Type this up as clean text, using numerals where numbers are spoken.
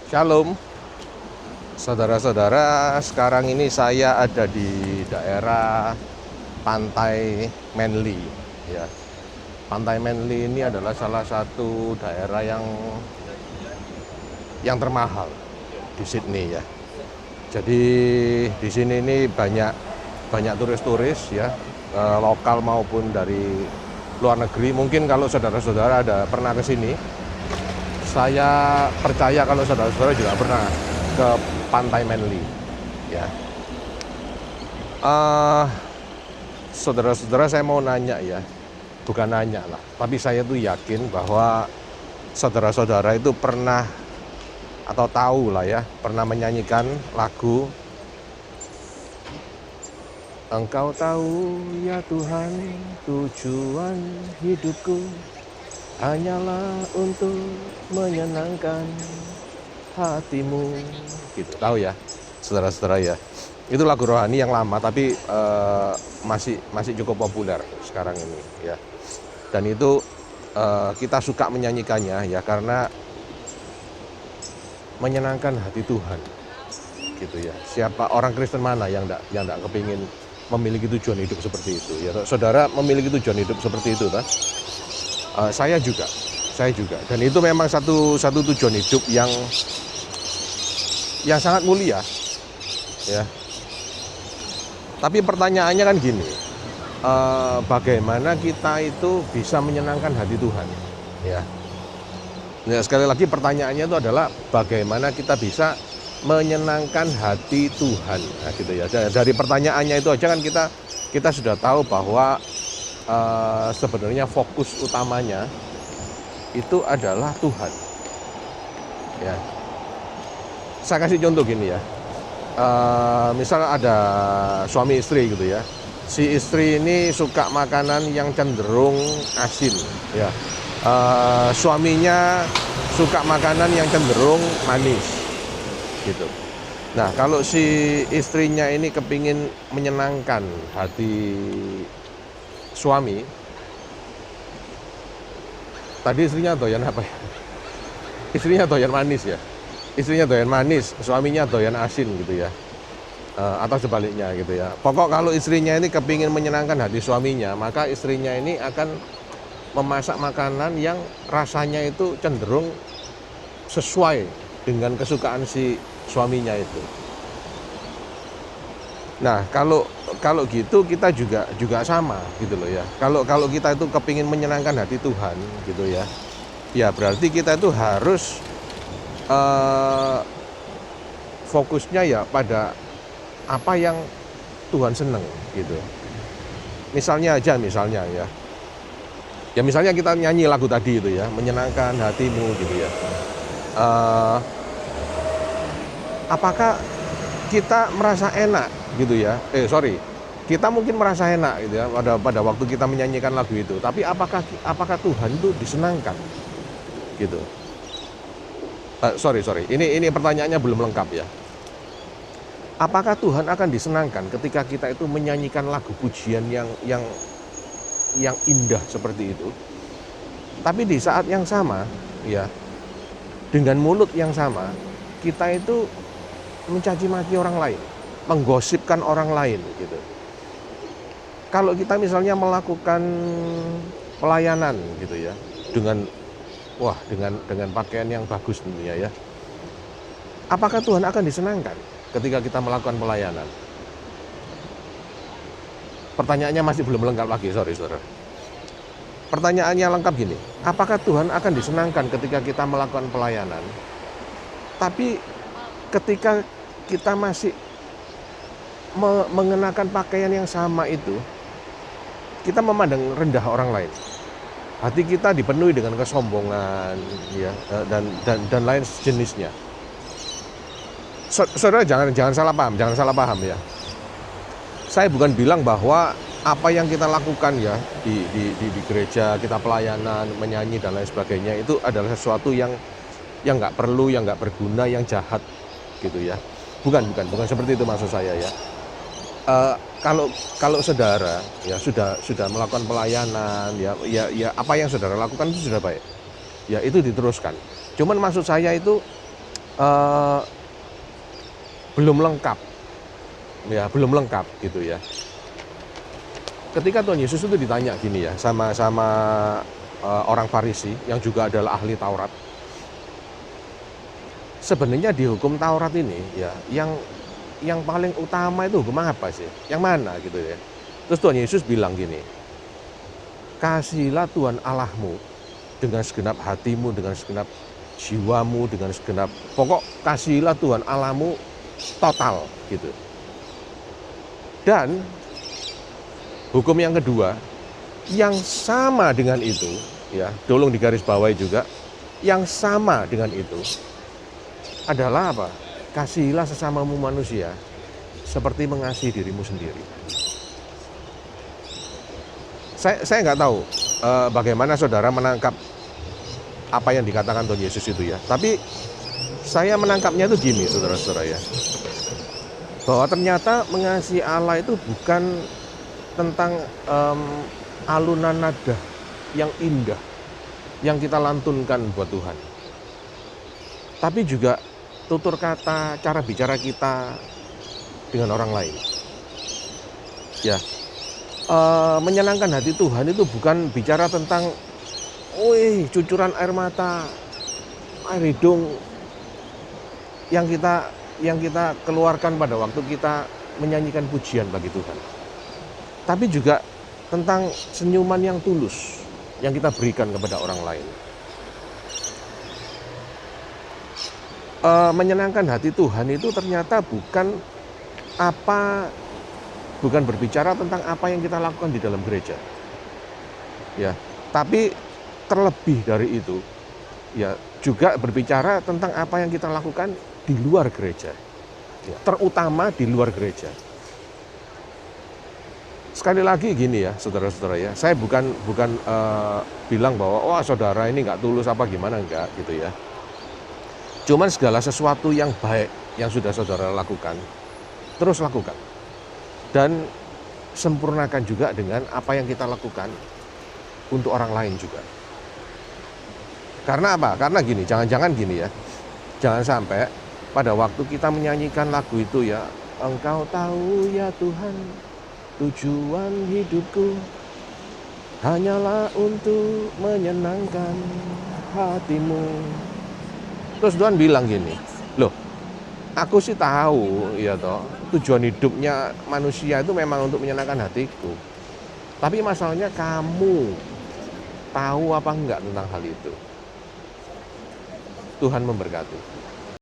Shalom, saudara-saudara. Sekarang ini saya ada di daerah Pantai Manly. Ya, Pantai Manly ini adalah salah satu daerah yang termahal di Sydney ya. Jadi di sini ini banyak turis-turis ya, lokal maupun dari luar negeri. Mungkin kalau saudara-saudara ada pernah ke sini, saya percaya kalau saudara-saudara juga pernah ke Pantai Manly, ya. Saudara-saudara, saya mau nanya ya, bukan nanya lah, tapi saya tuh yakin bahwa saudara-saudara itu pernah atau tahu lah ya, pernah menyanyikan lagu Engkau tahu ya Tuhan, tujuan hidupku hanyalah untuk menyenangkan hatimu, gitu. Tahu ya, saudara-saudara ya. Itu lagu rohani yang lama, tapi masih cukup populer sekarang ini ya. Dan itu kita suka menyanyikannya ya, karena menyenangkan hati Tuhan, gitu ya. Siapa orang Kristen mana yang enggak kepingin memiliki tujuan hidup seperti itu ya. Saudara memiliki tujuan hidup seperti itu kan? Saya juga, dan itu memang satu tujuan hidup yang sangat mulia, ya. Tapi pertanyaannya kan gini, bagaimana kita itu bisa menyenangkan hati Tuhan, ya. Nah, sekali lagi pertanyaannya itu adalah bagaimana kita bisa menyenangkan hati Tuhan, nah, gitu ya. Dari pertanyaannya itu aja kan kita sudah tahu bahwa sebenarnya fokus utamanya itu adalah Tuhan. Ya, saya kasih contoh gini ya. Misal ada suami istri gitu ya. Si istri ini suka makanan yang cenderung asin, ya. Suaminya suka makanan yang cenderung manis, gitu. Nah, kalau si istrinya ini kepingin menyenangkan hati suami, tadi istrinya doyan apa ya? Istrinya doyan manis ya. Istrinya doyan manis, suaminya doyan asin gitu ya. Atau sebaliknya gitu ya. Pokok kalau istrinya ini kepingin menyenangkan hati suaminya, maka istrinya ini akan memasak makanan yang rasanya itu cenderung sesuai dengan kesukaan si suaminya itu. Nah, kalau gitu kita juga sama gitu loh ya. Kalau kita itu kepingin menyenangkan hati Tuhan gitu ya. Ya berarti kita itu harus fokusnya ya pada apa yang Tuhan seneng gitu. Misalnya ya. Ya misalnya kita nyanyi lagu tadi itu ya, menyenangkan hatimu gitu ya. Apakah kita merasa enak gitu ya? Kita mungkin merasa enak gitu ya pada waktu kita menyanyikan lagu itu. Tapi apakah Tuhan itu disenangkan? Gitu. Ini pertanyaannya belum lengkap ya. Apakah Tuhan akan disenangkan ketika kita itu menyanyikan lagu pujian yang indah seperti itu? Tapi di saat yang sama ya, dengan mulut yang sama, kita itu mencaci maki orang lain, menggosipkan orang lain gitu. Kalau kita misalnya melakukan pelayanan gitu ya, dengan pakaian yang bagus tentunya ya. Apakah Tuhan akan disenangkan ketika kita melakukan pelayanan? Pertanyaannya masih belum lengkap lagi, saudara. Pertanyaannya lengkap gini, apakah Tuhan akan disenangkan ketika kita melakukan pelayanan, tapi ketika kita masih mengenakan pakaian yang sama itu, kita memandang rendah orang lain. Hati kita dipenuhi dengan kesombongan ya, dan lain sejenisnya. Saudara jangan salah paham ya. Saya bukan bilang bahwa apa yang kita lakukan ya di gereja, kita pelayanan, menyanyi dan lain sebagainya itu adalah sesuatu yang nggak perlu, yang nggak berguna, yang jahat gitu ya. Bukan seperti itu maksud saya ya. Kalau saudara ya sudah melakukan pelayanan ya apa yang saudara lakukan itu sudah baik. Ya itu diteruskan. Cuman maksud saya itu eh, belum lengkap, ya belum lengkap gitu ya. Ketika Tuhan Yesus itu ditanya gini ya sama orang Farisi yang juga adalah ahli Taurat, sebenarnya di hukum Taurat ini ya yang paling utama itu hukum apa sih? Yang mana gitu ya? Terus Tuhan Yesus bilang gini, kasihilah Tuhan Allahmu dengan segenap hatimu, dengan segenap jiwamu, dengan segenap pokok kasihilah Tuhan Allahmu total gitu. Dan hukum yang kedua yang sama dengan itu ya, tolong digarisbawahi juga, yang sama dengan itu adalah apa? Kasihilah sesamamu manusia seperti mengasihi dirimu sendiri. Saya nggak tahu bagaimana saudara menangkap apa yang dikatakan Tuhan Yesus itu ya. Tapi saya menangkapnya itu gini, saudara-saudara ya. Bahwa ternyata mengasihi Allah itu bukan tentang alunan nada yang indah yang kita lantunkan buat Tuhan. Tapi juga tutur kata, cara bicara kita dengan orang lain. Ya. Menyenangkan hati Tuhan itu bukan bicara tentang cucuran air mata, air hidung yang kita keluarkan pada waktu kita menyanyikan pujian bagi Tuhan. Tapi juga tentang senyuman yang tulus yang kita berikan kepada orang lain. Menyenangkan hati Tuhan itu ternyata bukan berbicara tentang apa yang kita lakukan di dalam gereja, ya. Tapi terlebih dari itu, ya juga berbicara tentang apa yang kita lakukan di luar gereja, ya, terutama di luar gereja. Sekali lagi gini ya, saudara-saudara ya, saya bukan bilang bahwa wah saudara ini nggak tulus apa gimana, enggak gitu ya. Cuman segala sesuatu yang baik yang sudah saudara lakukan, terus lakukan. Dan sempurnakan juga dengan apa yang kita lakukan untuk orang lain juga. Karena apa? Karena gini, jangan-jangan gini ya. Jangan sampai pada waktu kita menyanyikan lagu itu ya, Engkau tahu ya Tuhan, tujuan hidupku hanyalah untuk menyenangkan hatimu. Terus Tuhan bilang gini, loh, aku sih tahu ya toh, tujuan hidupnya manusia itu memang untuk menyenangkan hatiku. Tapi masalahnya kamu tahu apa enggak tentang hal itu? Tuhan memberkati.